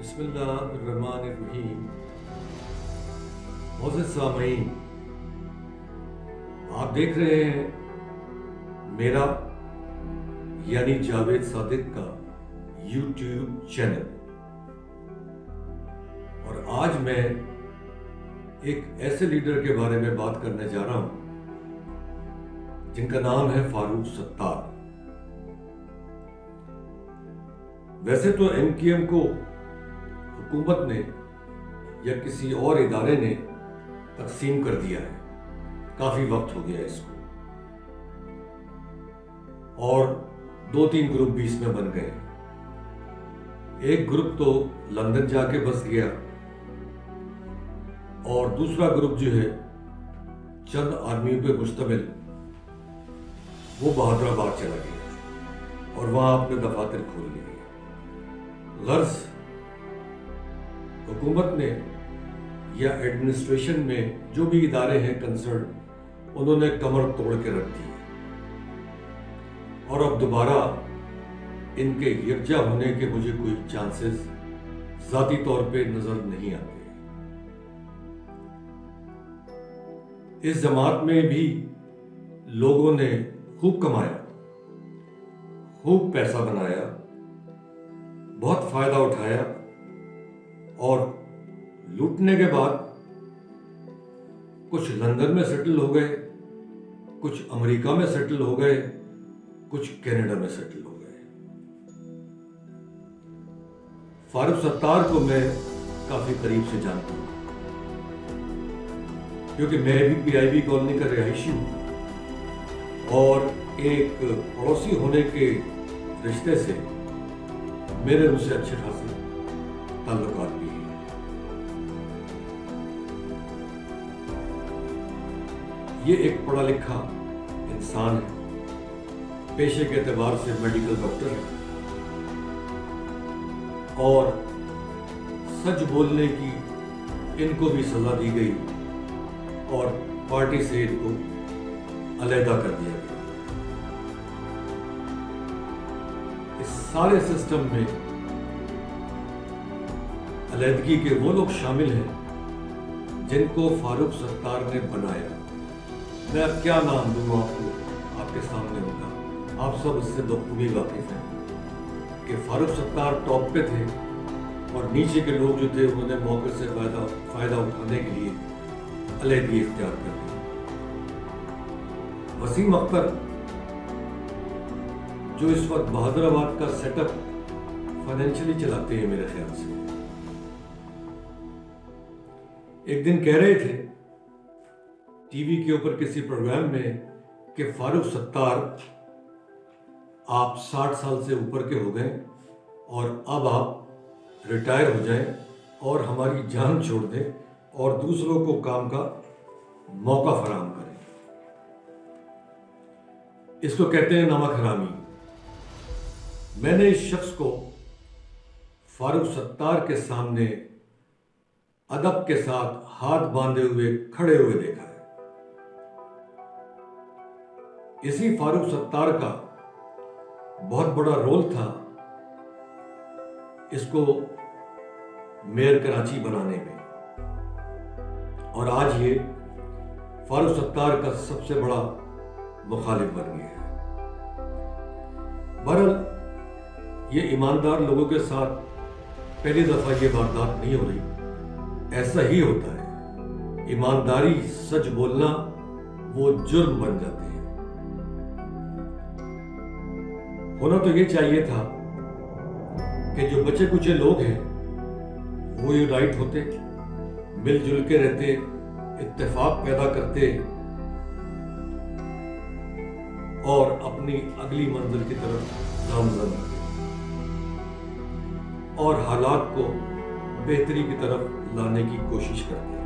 بسم اللہ الرحمن الرحیم۔ معزز سامعین، آپ دیکھ رہے ہیں میرا یعنی جاوید صادق کا یوٹیوب چینل، اور آج میں ایک ایسے لیڈر کے بارے میں بات کرنے جا رہا ہوں جن کا نام ہے فاروق ستار۔ ویسے تو MQM کو حکومت نے یا کسی اور ادارے نے تقسیم کر دیا ہے، کافی وقت ہو گیا اس کو، اور 2-3 گروپ بھی اس میں بن گئے۔ ایک گروپ تو لندن جا کے بس گیا، اور دوسرا گروپ جو ہے چند آدمیوں پہ مشتمل، وہ بہادر آباد چلا گیا اور وہاں اپنے دفاتر کھول لیے۔ غرض حکومت نے یا ایڈمنسٹریشن میں جو بھی ادارے ہیں کنسرن، انہوں نے کمر توڑ کے رکھ دی، اور اب دوبارہ ان کے یکجا ہونے کے مجھے کوئی چانسز ذاتی طور پہ نظر نہیں آتے۔ اس جماعت میں بھی لوگوں نے خوب کمایا، خوب پیسہ بنایا، بہت فائدہ اٹھایا، اور لوٹنے کے بعد کچھ لندن میں سیٹل ہو گئے، کچھ امریکہ میں سیٹل ہو گئے، کچھ کینیڈا میں سیٹل ہو گئے۔ فاروق ستار کو میں کافی قریب سے جانتا ہوں، کیونکہ میں بھی PIB کالونی کا رہائشی ہوں، اور ایک پڑوسی ہونے کے رشتے سے میرے ان سے اچھے خاصے تعلقات بھی ہیں۔ یہ ایک پڑھا لکھا انسان ہے، پیشے کے اعتبار سے میڈیکل ڈاکٹر ہے، اور سچ بولنے کی ان کو بھی سزا دی گئی اور پارٹی سے ان کو علیحدہ کر دیا گیا۔ اس سارے سسٹم میں علیحدگی کے وہ لوگ شامل ہیں جن کو فاروق ستار نے بنایا۔ میں اب کیا نام دوں آپ کو، آپ کے سامنے ہوگا، آپ سب اس سے بخوبی واقف ہیں کہ فاروق ستار ٹاپ پہ تھے، اور نیچے کے لوگ جو تھے انہوں نے موقع سے فائدہ اٹھانے کے لیے علیحدگی اختیار کر لی۔ وسیم اختر جو اس وقت بہادر آباد کا سیٹ اپ فائنینشلی چلاتے ہیں میرے خیال سے، ایک دن کہہ رہے تھے ٹی وی کے اوپر کسی پروگرام میں کہ فاروق ستار آپ 60 سال سے اوپر کے ہو گئے، اور اب آپ ریٹائر ہو جائیں اور ہماری جان چھوڑ دیں اور دوسروں کو کام کا موقع فراہم کریں۔ اس کو کہتے ہیں نمک حرامی۔ میں نے اس شخص کو فاروق ستار کے سامنے ادب کے ساتھ ہاتھ باندھے ہوئے کھڑے ہوئے دیکھا ہے۔ اسی فاروق ستار کا بہت بڑا رول تھا اس کو میئر کراچی بنانے میں، اور آج یہ فاروق ستار کا سب سے بڑا مخالف بن گیا ہے۔ بہرحال یہ ایماندار لوگوں کے ساتھ پہلی دفعہ یہ واردات نہیں ہو رہی، ایسا ہی ہوتا ہے۔ ایمانداری، سچ بولنا وہ جرم بن جاتے ہیں۔ ہونا تو یہ چاہیے تھا کہ جو بچے کچے لوگ ہیں وہ یونائٹ ہوتے، مل جل کے رہتے، اتفاق پیدا کرتے، اور اپنی اگلی منزل کی طرف گامزن ہوتے، اور حالات کو بہتری کی طرف لانے کی کوشش کرتے،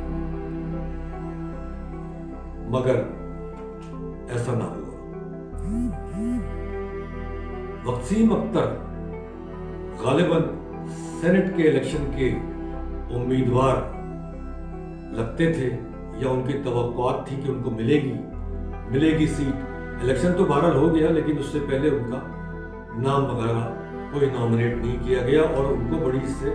مگر ایسا نہ ہوا۔ وسیم اختر غالباً سینٹ کے الیکشن کے امیدوار لگتے تھے، یا ان کی توقعات تھی کہ ان کو ملے گی سیٹ۔ الیکشن تو بہرحال ہو گیا، لیکن اس سے پہلے ان کا نام وغیرہ کوئی نامنیٹ نہیں کیا گیا، اور ان کو بڑی اس سے